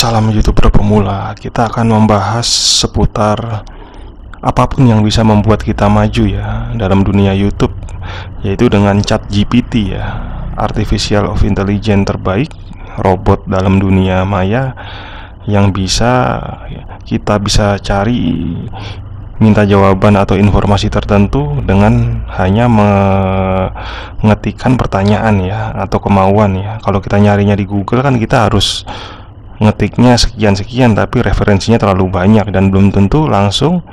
Salam YouTuber pemula. Kita akan membahas seputar apapun yang bisa membuat kita maju ya dalam dunia YouTube, yaitu dengan ChatGPT ya, Artificial of Intelligence terbaik, robot dalam dunia maya yang kita bisa cari, minta jawaban atau informasi tertentu dengan hanya mengetikkan pertanyaan ya, atau kemauan ya. Kalau kita nyarinya di Google kan kita harus ngetiknya sekian-sekian, tapi referensinya terlalu banyak dan belum tentu langsung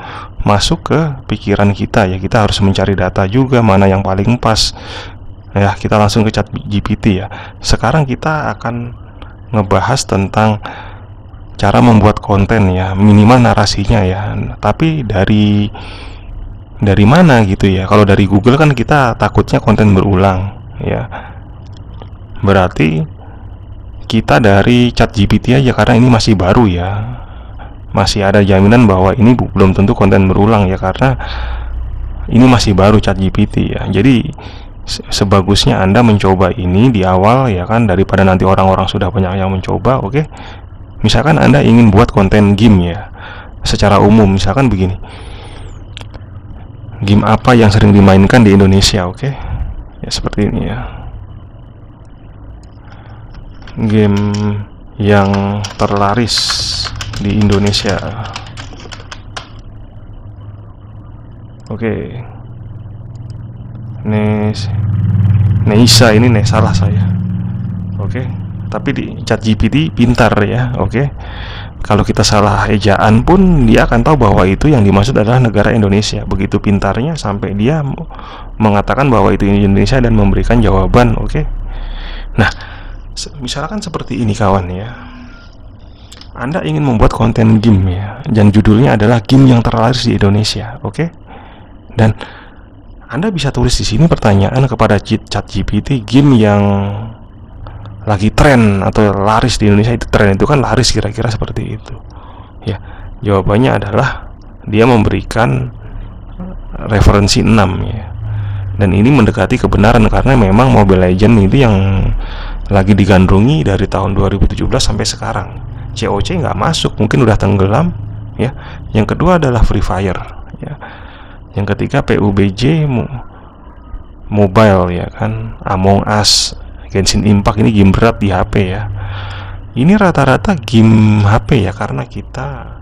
masuk ke pikiran kita ya. Kita harus mencari data juga, mana yang paling pas ya. Kita langsung ke ChatGPT ya. Sekarang kita akan ngebahas tentang cara membuat konten ya, minimal narasinya ya. Tapi dari mana gitu ya. Kalau dari Google kan kita takutnya konten berulang ya. Berarti kita dari ChatGPT aja, karena ini masih baru ya. Masih ada jaminan bahwa ini belum tentu konten berulang ya, karena ini masih baru ChatGPT ya. Jadi sebagusnya Anda mencoba ini di awal ya kan, daripada nanti orang-orang sudah banyak yang mencoba. Oke. Misalkan Anda ingin buat konten game ya, secara umum misalkan begini. Game apa yang sering dimainkan di Indonesia, oke? Ya seperti ini ya. Game yang terlaris di Indonesia. Oke. Neisa ini salah saya. Oke. Tapi di ChatGPT pintar ya. Oke. Kalau kita salah ejaan pun dia akan tahu bahwa itu yang dimaksud adalah negara Indonesia. Begitu pintarnya sampai dia mengatakan bahwa itu Indonesia dan memberikan jawaban. Oke. Nah, misalkan seperti ini kawan ya. Anda ingin membuat konten game ya, dan judulnya adalah game yang terlaris di Indonesia, oke? Dan Anda bisa tulis di sini pertanyaan kepada ChatGPT, game yang lagi tren atau laris di Indonesia. Itu tren itu kan laris, kira-kira seperti itu. Ya, jawabannya adalah dia memberikan referensi 6 ya. Dan ini mendekati kebenaran karena memang Mobile Legends itu yang lagi digandrungi dari tahun 2017 sampai sekarang. COC nggak masuk, mungkin udah tenggelam ya. Yang kedua adalah Free Fire ya. Yang ketiga PUBG Mobile ya kan, Among Us, Genshin Impact, ini game berat di HP ya. Ini rata-rata game HP ya, karena kita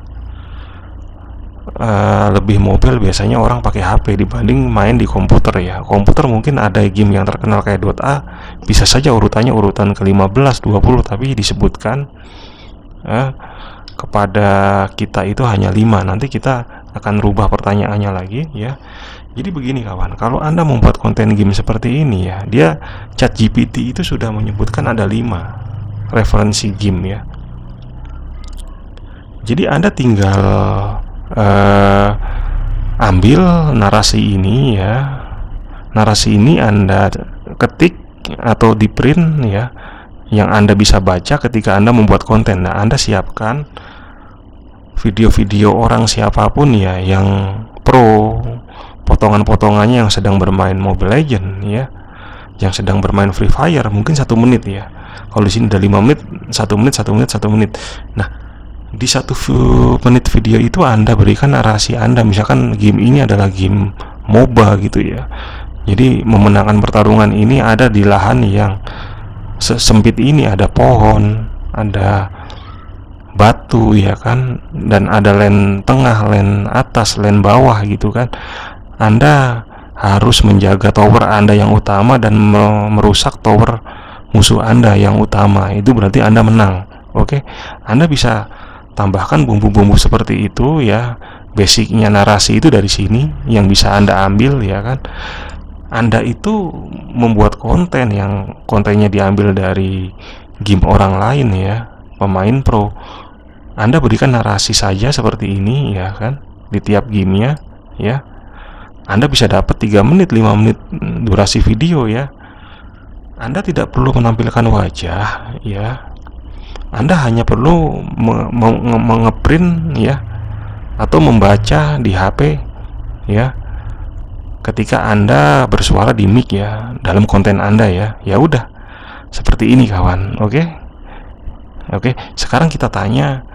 lebih mobile biasanya orang pakai HP dibanding main di komputer ya. Komputer mungkin ada game yang terkenal kayak .A, bisa saja urutannya urutan ke-15, 20, tapi disebutkan kepada kita itu hanya 5. Nanti kita akan rubah pertanyaannya lagi ya. Jadi begini kawan, kalau Anda membuat konten game seperti ini ya, dia ChatGPT itu sudah menyebutkan ada 5 referensi game ya. Jadi Anda tinggal ambil narasi ini ya. Narasi ini Anda ketik atau di print ya, yang Anda bisa baca ketika Anda membuat konten. Nah, Anda siapkan video-video orang siapapun ya yang pro, potongan-potongannya yang sedang bermain Mobile Legends ya, yang sedang bermain Free Fire, mungkin 1 menit ya. Kalau di sini ada 5 menit, 1 menit, 1 menit, 1 menit. Nah, di 1 menit video itu Anda berikan narasi Anda. Misalkan game ini adalah game MOBA gitu ya. Jadi memenangkan pertarungan ini ada di lahan yang sempit ini, ada pohon, ada batu ya kan, dan ada lane tengah, lane atas, lane bawah gitu kan. Anda harus menjaga tower Anda yang utama dan merusak tower musuh Anda yang utama. Itu berarti Anda menang. Oke. Anda bisa tambahkan bumbu-bumbu seperti itu ya. Basicnya narasi itu dari sini yang bisa Anda ambil ya kan. Anda itu membuat konten yang kontennya diambil dari game orang lain ya, pemain pro. Anda berikan narasi saja seperti ini ya kan, di tiap gamenya ya. Anda bisa dapat 3 menit, 5 menit durasi video ya. Anda tidak perlu menampilkan wajah ya. Anda hanya perlu mengeprint ya, atau membaca di HP ya, ketika Anda bersuara di mic ya dalam konten Anda ya. Ya udah, seperti ini kawan. Oke. Oke, sekarang kita tanya,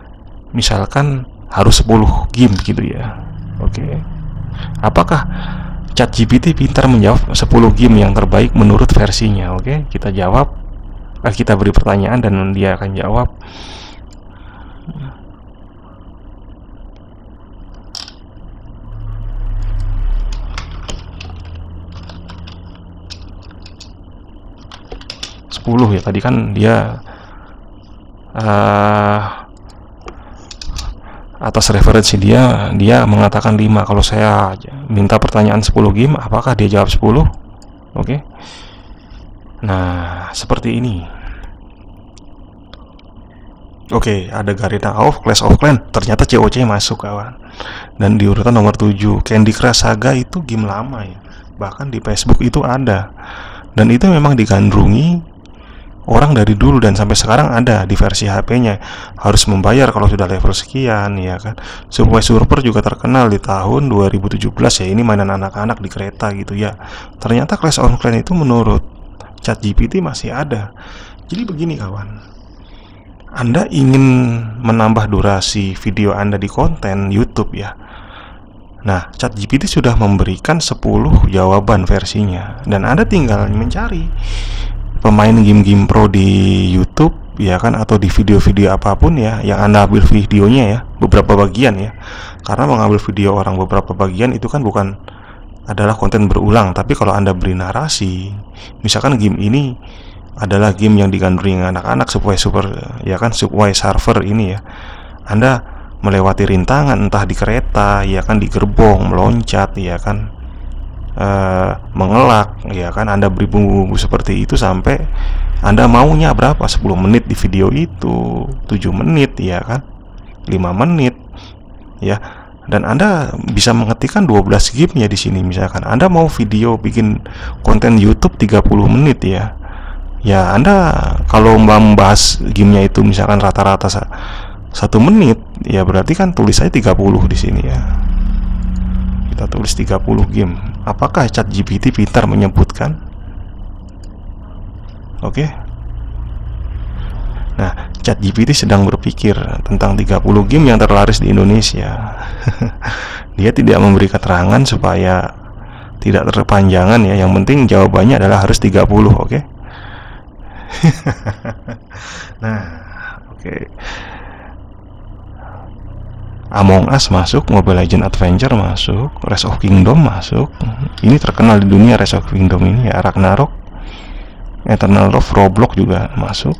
misalkan harus 10 game gitu ya. Oke, apakah ChatGPT pintar menjawab 10 game yang terbaik menurut versinya? Oke, kita jawab, kita beri pertanyaan dan dia akan jawab. Ya, tadi kan dia atas referensi dia mengatakan 5. Kalau saya minta pertanyaan 10 game, apakah dia jawab 10? Oke. Nah, seperti ini. Oke, ada Garena of Clash of Clans. Ternyata COC masuk, kawan. Dan di urutan nomor 7, Candy Crush Saga itu game lama ya. Bahkan di Facebook itu ada. Dan itu memang digandrungi orang dari dulu dan sampai sekarang ada di versi HP-nya. Harus membayar kalau sudah level sekian, ya kan. Subway Surfer juga terkenal di tahun 2017 ya. Ini mainan anak-anak di kereta gitu ya. Ternyata Clash of Clans itu menurut ChatGPT masih ada. Jadi begini, kawan. Anda ingin menambah durasi video Anda di konten YouTube ya. Nah, ChatGPT sudah memberikan 10 jawaban versinya dan Anda tinggal mencari pemain game-game pro di YouTube ya kan, atau di video-video apapun ya yang Anda ambil videonya ya, beberapa bagian ya. Karena mengambil video orang beberapa bagian itu kan bukan adalah konten berulang, tapi kalau Anda beri narasi, misalkan game ini adalah game yang digandrungi anak-anak, Subway Super ya kan, Subway Surfer ini ya. Anda melewati rintangan entah di kereta ya kan, di gerbong, meloncat ya kan, mengelak ya kan. Anda beri bumbu-bumbu seperti itu sampai Anda maunya berapa, 10 menit di video itu, 7 menit ya kan, 5 menit ya. Dan Anda bisa mengetikkan 12 game ya di sini. Misalkan Anda mau video bikin konten YouTube 30 menit ya. Ya, Anda kalau membahas gamenya itu misalkan rata-rata 1 menit, ya berarti kan tulis saya 30 di sini ya. Kita tulis 30 game. Apakah ChatGPT pintar menyebutkan? Oke. Nah, ChatGPT sedang berpikir tentang 30 game yang terlaris di Indonesia. Dia tidak memberi keterangan supaya tidak terpanjangan ya. Yang penting jawabannya adalah harus 30, oke? Nah, oke. Among Us masuk, Mobile Legends Adventure masuk, Rise of Kingdom masuk. Ini terkenal di dunia, Rise of Kingdom ini ya. Ragnarok, Eternal Love, Roblox juga masuk.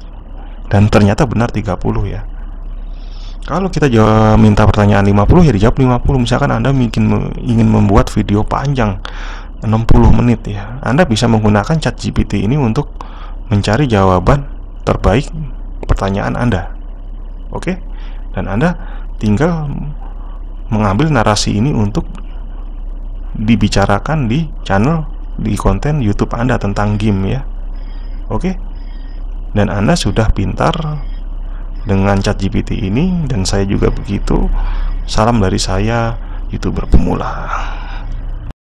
Dan ternyata benar 30 ya. Kalau kita minta pertanyaan 50 ya dijawab 50. Misalkan Anda ingin membuat video panjang 60 menit ya, Anda bisa menggunakan ChatGPT ini untuk mencari jawaban terbaik pertanyaan Anda. Oke? Dan Anda tinggal mengambil narasi ini untuk dibicarakan di channel, di konten YouTube Anda tentang game ya. Oke? Dan Anda sudah pintar dengan ChatGPT ini, dan saya juga begitu. Salam dari saya, YouTuber pemula.